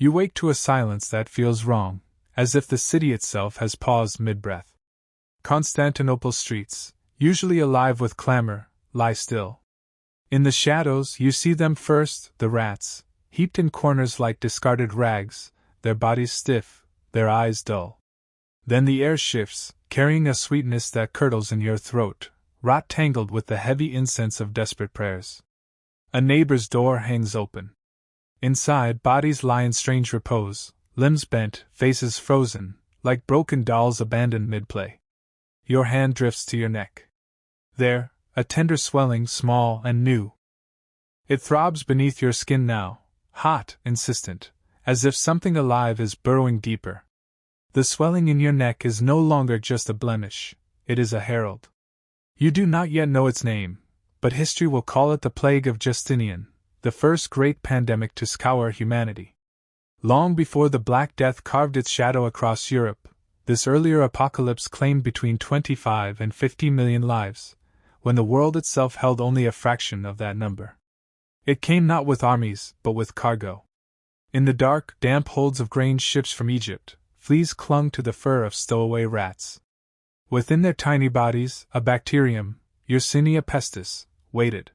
You wake to a silence that feels wrong, as if the city itself has paused mid-breath. Constantinople's streets, usually alive with clamor, lie still. In the shadows you see them first, the rats, heaped in corners like discarded rags, their bodies stiff, their eyes dull. Then the air shifts, carrying a sweetness that curdles in your throat, rot tangled with the heavy incense of desperate prayers. A neighbor's door hangs open. Inside, bodies lie in strange repose, limbs bent, faces frozen, like broken dolls abandoned mid-play. Your hand drifts to your neck. There, a tender swelling, small and new. It throbs beneath your skin now, hot, insistent, as if something alive is burrowing deeper. The swelling in your neck is no longer just a blemish, it is a herald. You do not yet know its name, but history will call it the plague of Justinian, the first great pandemic to scour humanity. Long before the Black Death carved its shadow across Europe, this earlier apocalypse claimed between 25 and 50 million lives, when the world itself held only a fraction of that number. It came not with armies, but with cargo. In the dark, damp holds of grain ships from Egypt, fleas clung to the fur of stowaway rats. Within their tiny bodies, a bacterium, Yersinia pestis, waited.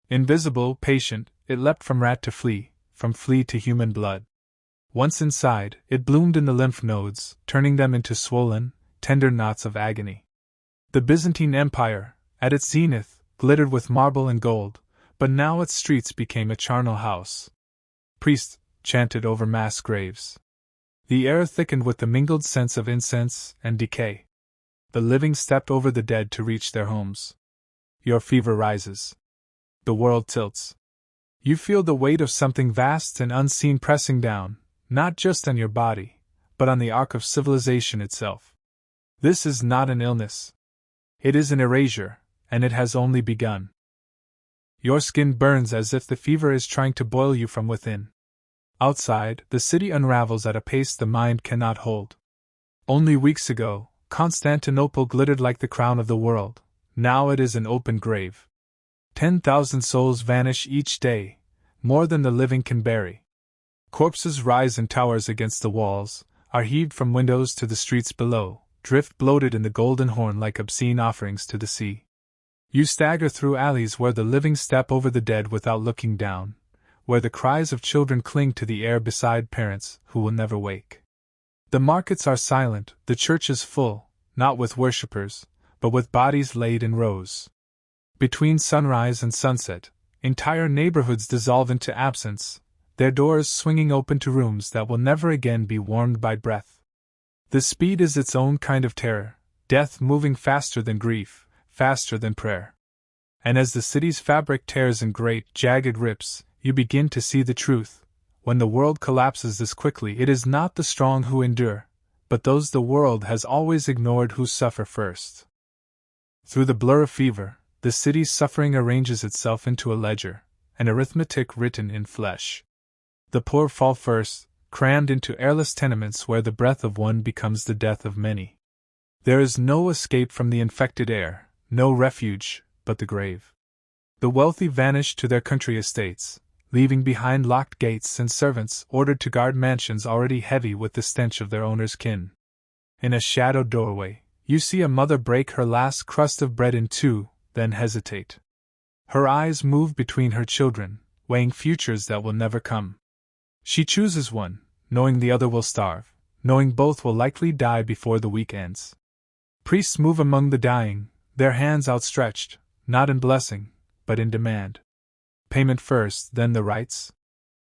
Invisible, patient, it leapt from rat to flea, from flea to human blood. Once inside, it bloomed in the lymph nodes, turning them into swollen, tender knots of agony. The Byzantine Empire, at its zenith, glittered with marble and gold, but now its streets became a charnel house. Priests chanted over mass graves. The air thickened with the mingled scents of incense and decay. The living stepped over the dead to reach their homes. Your fever rises. The world tilts. You feel the weight of something vast and unseen pressing down, not just on your body, but on the arc of civilization itself. This is not an illness. It is an erasure, and it has only begun. Your skin burns as if the fever is trying to boil you from within. Outside, the city unravels at a pace the mind cannot hold. Only weeks ago, Constantinople glittered like the crown of the world. Now it is an open grave. 10,000 souls vanish each day, more than the living can bury. Corpses rise in towers against the walls, are heaved from windows to the streets below, drift bloated in the Golden Horn like obscene offerings to the sea. You stagger through alleys where the living step over the dead without looking down, where the cries of children cling to the air beside parents who will never wake. The markets are silent, the church is full, not with worshippers, but with bodies laid in rows. Between sunrise and sunset, entire neighborhoods dissolve into absence, their doors swinging open to rooms that will never again be warmed by breath. The speed is its own kind of terror, death moving faster than grief, faster than prayer. And as the city's fabric tears in great, jagged rips, you begin to see the truth. When the world collapses this quickly, it is not the strong who endure, but those the world has always ignored who suffer first. Through the blur of fever, the city's suffering arranges itself into a ledger, an arithmetic written in flesh. The poor fall first, crammed into airless tenements where the breath of one becomes the death of many. There is no escape from the infected air, no refuge but the grave. The wealthy vanish to their country estates, leaving behind locked gates and servants ordered to guard mansions already heavy with the stench of their owner's kin. In a shadowed doorway, you see a mother break her last crust of bread in two, then hesitate. Her eyes move between her children, weighing futures that will never come. She chooses one, knowing the other will starve, knowing both will likely die before the week ends. Priests move among the dying, their hands outstretched, not in blessing, but in demand. Payment first, then the rites.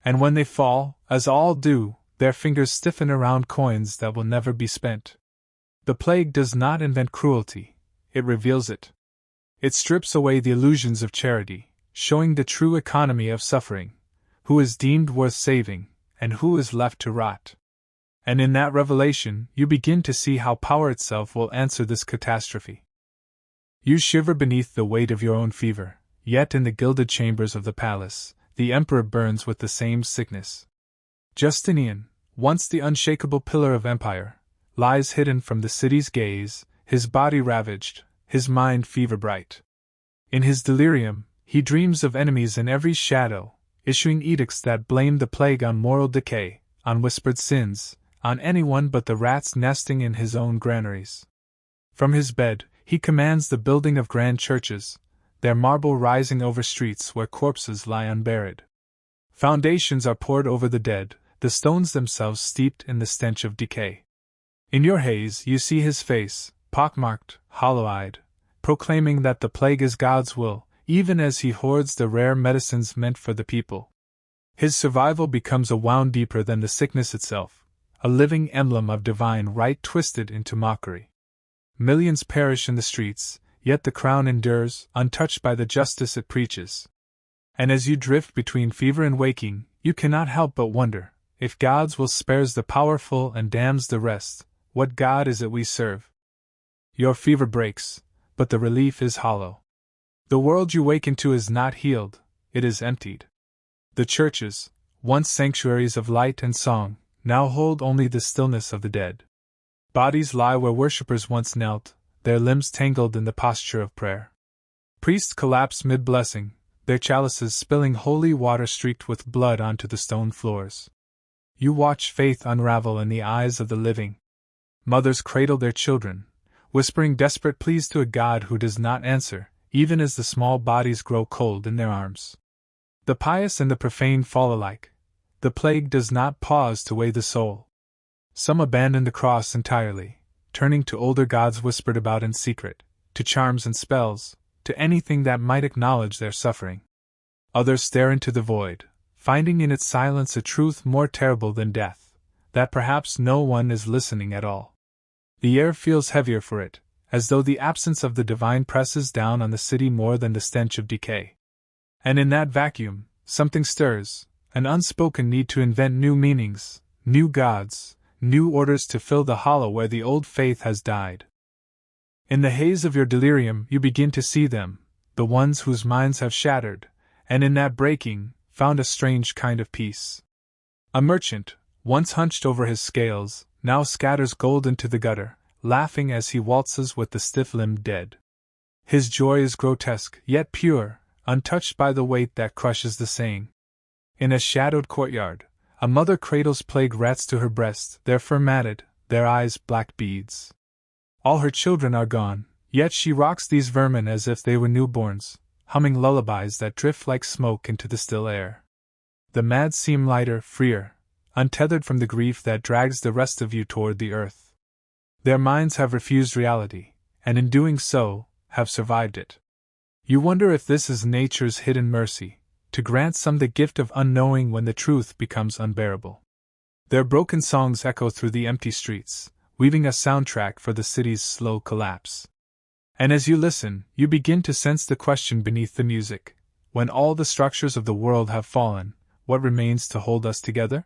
And when they fall, as all do, their fingers stiffen around coins that will never be spent. The plague does not invent cruelty, it reveals it. It strips away the illusions of charity, showing the true economy of suffering, who is deemed worth saving, and who is left to rot. And in that revelation, you begin to see how power itself will answer this catastrophe. You shiver beneath the weight of your own fever, yet in the gilded chambers of the palace, the emperor burns with the same sickness. Justinian, once the unshakable pillar of empire, lies hidden from the city's gaze, his body ravaged, his mind fever-bright. In his delirium, he dreams of enemies in every shadow, issuing edicts that blame the plague on moral decay, on whispered sins, on anyone but the rats nesting in his own granaries. From his bed, he commands the building of grand churches, their marble rising over streets where corpses lie unburied. Foundations are poured over the dead, the stones themselves steeped in the stench of decay. In your haze you see his face, pockmarked, hollow-eyed, proclaiming that the plague is God's will, even as he hoards the rare medicines meant for the people. His survival becomes a wound deeper than the sickness itself, a living emblem of divine right twisted into mockery. Millions perish in the streets, yet the crown endures, untouched by the justice it preaches. And as you drift between fever and waking, you cannot help but wonder, if God's will spares the powerful and damns the rest, what God is it we serve? Your fever breaks, but the relief is hollow. The world you wake into is not healed, it is emptied. The churches, once sanctuaries of light and song, now hold only the stillness of the dead. Bodies lie where worshippers once knelt, their limbs tangled in the posture of prayer. Priests collapse mid-blessing, their chalices spilling holy water streaked with blood onto the stone floors. You watch faith unravel in the eyes of the living. Mothers cradle their children, whispering desperate pleas to a God who does not answer, even as the small bodies grow cold in their arms. The pious and the profane fall alike. The plague does not pause to weigh the soul. Some abandon the cross entirely, turning to older gods whispered about in secret, to charms and spells, to anything that might acknowledge their suffering. Others stare into the void, finding in its silence a truth more terrible than death, that perhaps no one is listening at all. The air feels heavier for it, as though the absence of the divine presses down on the city more than the stench of decay. And in that vacuum, something stirs, an unspoken need to invent new meanings, new gods, new orders to fill the hollow where the old faith has died. In the haze of your delirium you begin to see them, the ones whose minds have shattered, and in that breaking, found a strange kind of peace. A merchant, once hunched over his scales, now scatters gold into the gutter, laughing as he waltzes with the stiff-limbed dead. His joy is grotesque, yet pure, untouched by the weight that crushes the saying. In a shadowed courtyard, a mother cradles plague rats to her breast, their fur matted, their eyes black beads. All her children are gone, yet she rocks these vermin as if they were newborns, humming lullabies that drift like smoke into the still air. The mad seem lighter, freer, untethered from the grief that drags the rest of you toward the earth. Their minds have refused reality, and in doing so, have survived it. You wonder if this is nature's hidden mercy, to grant some the gift of unknowing when the truth becomes unbearable. Their broken songs echo through the empty streets, weaving a soundtrack for the city's slow collapse. And as you listen, you begin to sense the question beneath the music: when all the structures of the world have fallen, what remains to hold us together?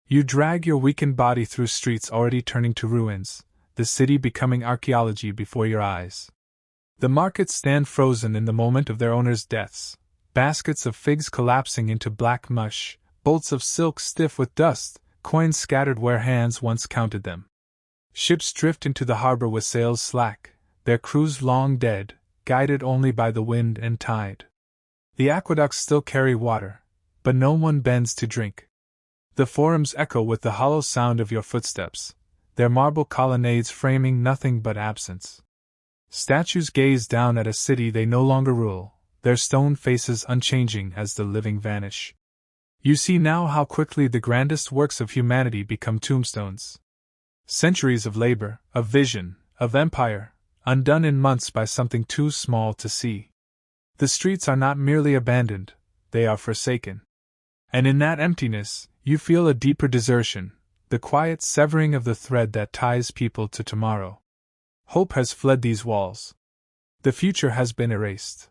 You drag your weakened body through streets already turning to ruins, the city becoming archaeology before your eyes. The markets stand frozen in the moment of their owners' deaths, baskets of figs collapsing into black mush, bolts of silk stiff with dust, coins scattered where hands once counted them. Ships drift into the harbor with sails slack, their crews long dead, guided only by the wind and tide. The aqueducts still carry water, but no one bends to drink. The forums echo with the hollow sound of your footsteps, their marble colonnades framing nothing but absence. Statues gaze down at a city they no longer rule, their stone faces unchanging as the living vanish. You see now how quickly the grandest works of humanity become tombstones. Centuries of labor, of vision, of empire, undone in months by something too small to see. The streets are not merely abandoned, they are forsaken. And in that emptiness, you feel a deeper desertion, the quiet severing of the thread that ties people to tomorrow. Hope has fled these walls. The future has been erased.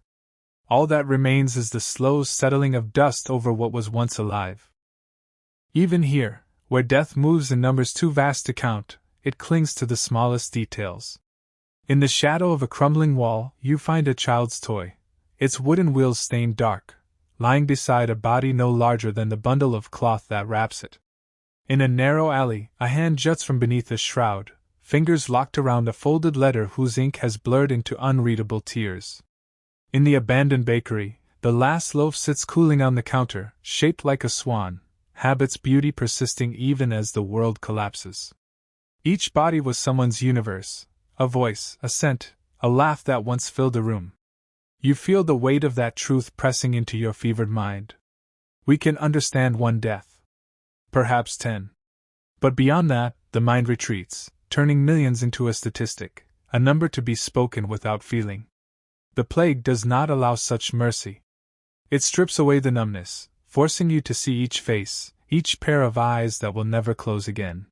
All that remains is the slow settling of dust over what was once alive. Even here, where death moves in numbers too vast to count, it clings to the smallest details. In the shadow of a crumbling wall, you find a child's toy, its wooden wheels stained dark, lying beside a body no larger than the bundle of cloth that wraps it. In a narrow alley, a hand juts from beneath a shroud, fingers locked around a folded letter whose ink has blurred into unreadable tears. In the abandoned bakery, the last loaf sits cooling on the counter, shaped like a swan, habits, beauty persisting even as the world collapses. Each body was someone's universe, a voice, a scent, a laugh that once filled a room. You feel the weight of that truth pressing into your fevered mind. We can understand one death. Perhaps 10. But beyond that, the mind retreats, turning millions into a statistic, a number to be spoken without feeling. The plague does not allow such mercy. It strips away the numbness, forcing you to see each face, each pair of eyes that will never close again.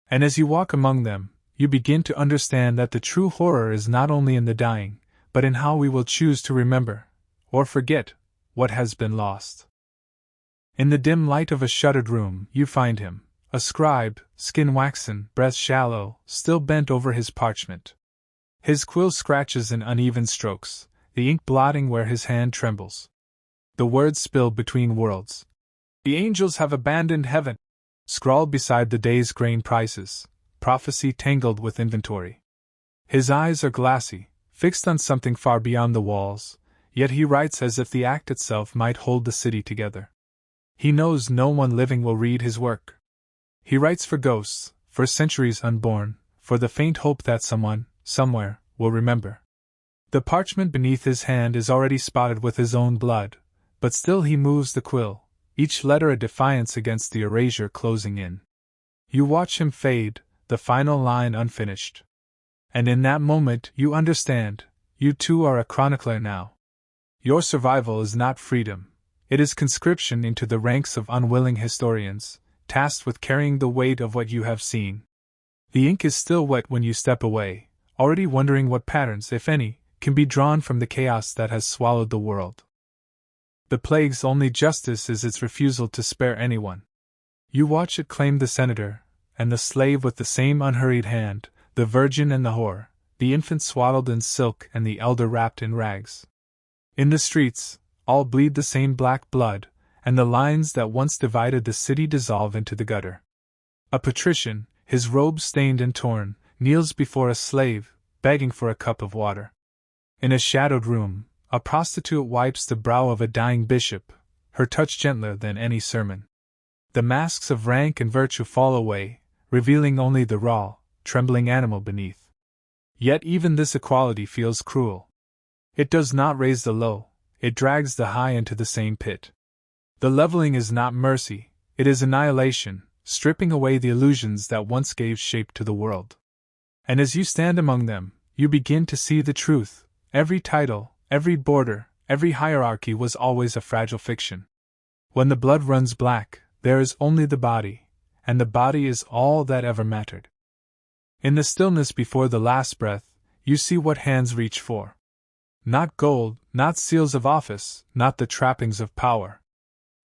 And as you walk among them, you begin to understand that the true horror is not only in the dying, but in how we will choose to remember, or forget, what has been lost. In the dim light of a shuttered room, you find him, a scribe, skin waxen, breath shallow, still bent over his parchment. His quill scratches in uneven strokes, the ink blotting where his hand trembles. The words spill between worlds. The angels have abandoned heaven, scrawled beside the day's grain prices, prophecy tangled with inventory. His eyes are glassy, fixed on something far beyond the walls, yet he writes as if the act itself might hold the city together. He knows no one living will read his work. He writes for ghosts, for centuries unborn, for the faint hope that someone, somewhere, will remember. The parchment beneath his hand is already spotted with his own blood, but still he moves the quill, each letter a defiance against the erasure closing in. You watch him fade, the final line unfinished. And in that moment you understand, you too are a chronicler now. Your survival is not freedom, it is conscription into the ranks of unwilling historians, tasked with carrying the weight of what you have seen. The ink is still wet when you step away, already wondering what patterns, if any, can be drawn from the chaos that has swallowed the world. The plague's only justice is its refusal to spare anyone. You watch it claim the senator, and the slave with the same unhurried hand, the virgin and the whore, the infant swaddled in silk and the elder wrapped in rags. In the streets, all bleed the same black blood, and the lines that once divided the city dissolve into the gutter. A patrician, his robe stained and torn, kneels before a slave, begging for a cup of water. In a shadowed room, a prostitute wipes the brow of a dying bishop, her touch gentler than any sermon. The masks of rank and virtue fall away, revealing only the raw, trembling animal beneath. Yet even this equality feels cruel. It does not raise the low, it drags the high into the same pit. The leveling is not mercy, it is annihilation, stripping away the illusions that once gave shape to the world. And as you stand among them, you begin to see the truth. Every title, every border, every hierarchy was always a fragile fiction. When the blood runs black, there is only the body, and the body is all that ever mattered. In the stillness before the last breath, you see what hands reach for. Not gold, not seals of office, not the trappings of power.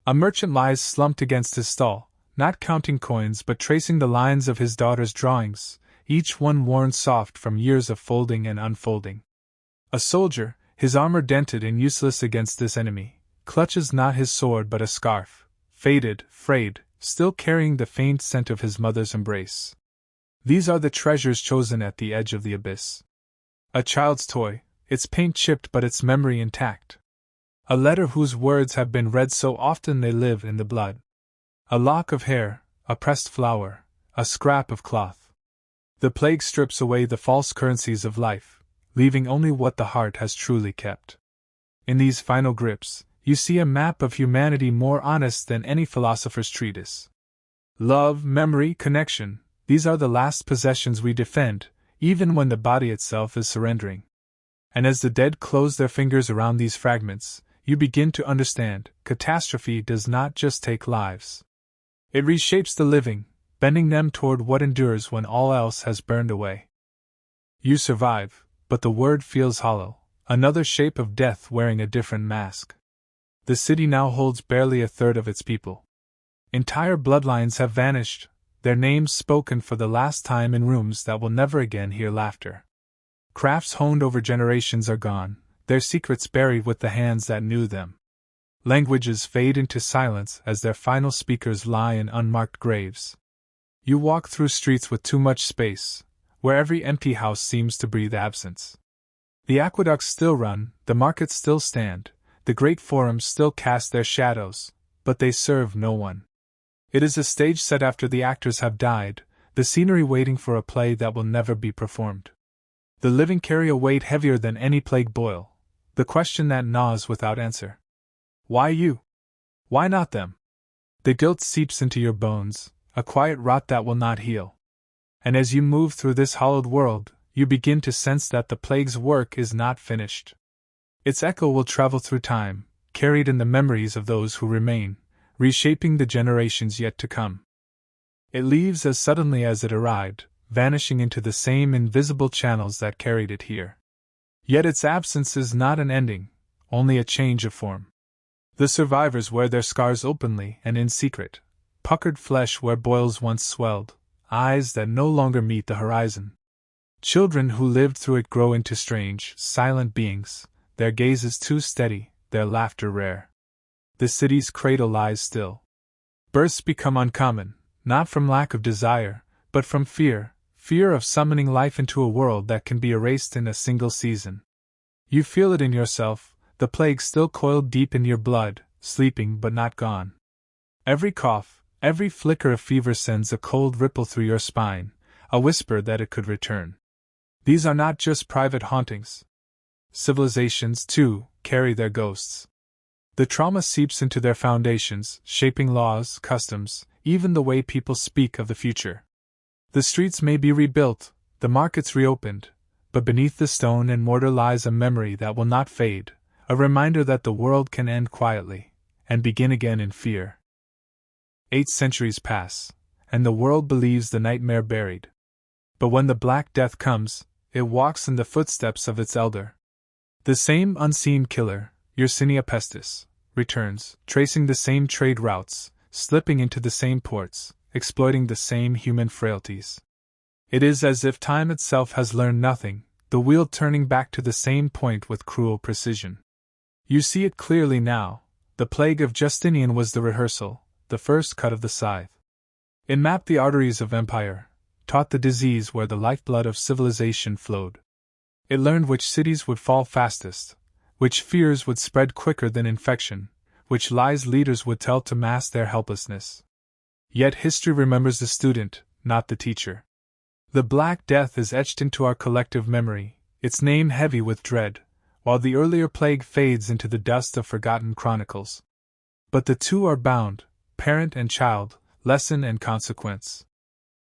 A merchant lies slumped against his stall, not counting coins but tracing the lines of his daughter's drawings, each one worn soft from years of folding and unfolding. A soldier, his armor dented and useless against this enemy, clutches not his sword but a scarf, faded, frayed, still carrying the faint scent of his mother's embrace. These are the treasures chosen at the edge of the abyss. A child's toy, its paint chipped but its memory intact. A letter whose words have been read so often they live in the blood. A lock of hair, a pressed flower, a scrap of cloth. The plague strips away the false currencies of life, leaving only what the heart has truly kept. In these final grips, you see a map of humanity more honest than any philosopher's treatise. Love, memory, connection, these are the last possessions we defend, even when the body itself is surrendering. And as the dead close their fingers around these fragments, you begin to understand, catastrophe does not just take lives. It reshapes the living, bending them toward what endures when all else has burned away. You survive, but the word feels hollow, another shape of death wearing a different mask. The city now holds barely a third of its people. Entire bloodlines have vanished, their names spoken for the last time in rooms that will never again hear laughter. Crafts honed over generations are gone, their secrets buried with the hands that knew them. Languages fade into silence as their final speakers lie in unmarked graves. You walk through streets with too much space, where every empty house seems to breathe absence. The aqueducts still run, the markets still stand, the great forums still cast their shadows, but they serve no one. It is a stage set after the actors have died, the scenery waiting for a play that will never be performed. The living carry a weight heavier than any plague boil, the question that gnaws without answer. Why you? Why not them? The guilt seeps into your bones, a quiet rot that will not heal. And as you move through this hollowed world, you begin to sense that the plague's work is not finished. Its echo will travel through time, carried in the memories of those who remain, reshaping the generations yet to come. It leaves as suddenly as it arrived, vanishing into the same invisible channels that carried it here. Yet its absence is not an ending, only a change of form. The survivors wear their scars openly and in secret, puckered flesh where boils once swelled, eyes that no longer meet the horizon. Children who lived through it grow into strange, silent beings, their gazes too steady, their laughter rare. The city's cradle lies still. Births become uncommon, not from lack of desire, but from fear of summoning life into a world that can be erased in a single season. You feel it in yourself, the plague still coiled deep in your blood, sleeping but not gone. Every cough, every flicker of fever sends a cold ripple through your spine, a whisper that it could return. These are not just private hauntings. Civilizations, too, carry their ghosts. The trauma seeps into their foundations, shaping laws, customs, even the way people speak of the future. The streets may be rebuilt, the markets reopened, but beneath the stone and mortar lies a memory that will not fade, a reminder that the world can end quietly, and begin again in fear. 8 centuries pass, and the world believes the nightmare buried. But when the Black Death comes, it walks in the footsteps of its elder. The same unseen killer, Yersinia pestis, returns, tracing the same trade routes, slipping into the same ports, exploiting the same human frailties. It is as if time itself has learned nothing, the wheel turning back to the same point with cruel precision. You see it clearly now. The plague of Justinian was the rehearsal, the first cut of the scythe. It mapped the arteries of empire, taught the disease where the lifeblood of civilization flowed. It learned which cities would fall fastest, which fears would spread quicker than infection, which lies leaders would tell to mask their helplessness. Yet history remembers the student, not the teacher. The Black Death is etched into our collective memory, its name heavy with dread, while the earlier plague fades into the dust of forgotten chronicles. But the two are bound, parent and child, lesson and consequence.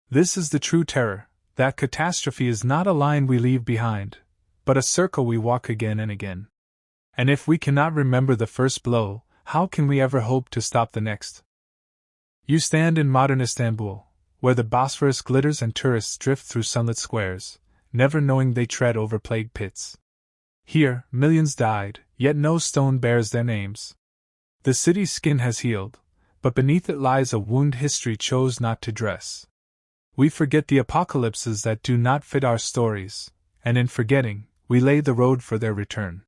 This is the true terror, that catastrophe is not a line we leave behind, but a circle we walk again and again. And if we cannot remember the first blow, how can we ever hope to stop the next? You stand in modern Istanbul, where the Bosphorus glitters and tourists drift through sunlit squares, never knowing they tread over plague pits. Here, millions died, yet no stone bears their names. The city's skin has healed, but beneath it lies a wound history chose not to dress. We forget the apocalypses that do not fit our stories, and in forgetting, we lay the road for their return.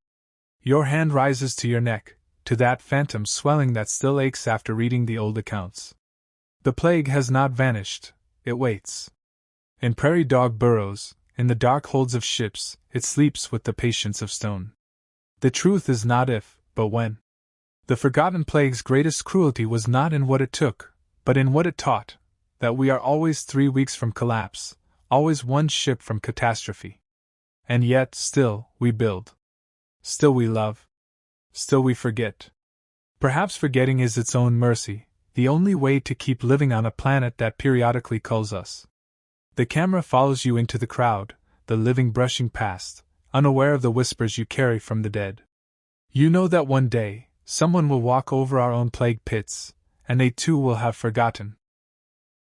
Your hand rises to your neck, to that phantom swelling that still aches after reading the old accounts. The plague has not vanished, it waits. In prairie dog burrows, in the dark holds of ships, it sleeps with the patience of stone. The truth is not if, but when. The forgotten plague's greatest cruelty was not in what it took, but in what it taught, that we are always 3 weeks from collapse, always one ship from catastrophe. And yet, still, we build. Still we love. Still we forget. Perhaps forgetting is its own mercy, the only way to keep living on a planet that periodically culls us. The camera follows you into the crowd, the living brushing past, unaware of the whispers you carry from the dead. You know that one day, someone will walk over our own plague pits, and they too will have forgotten.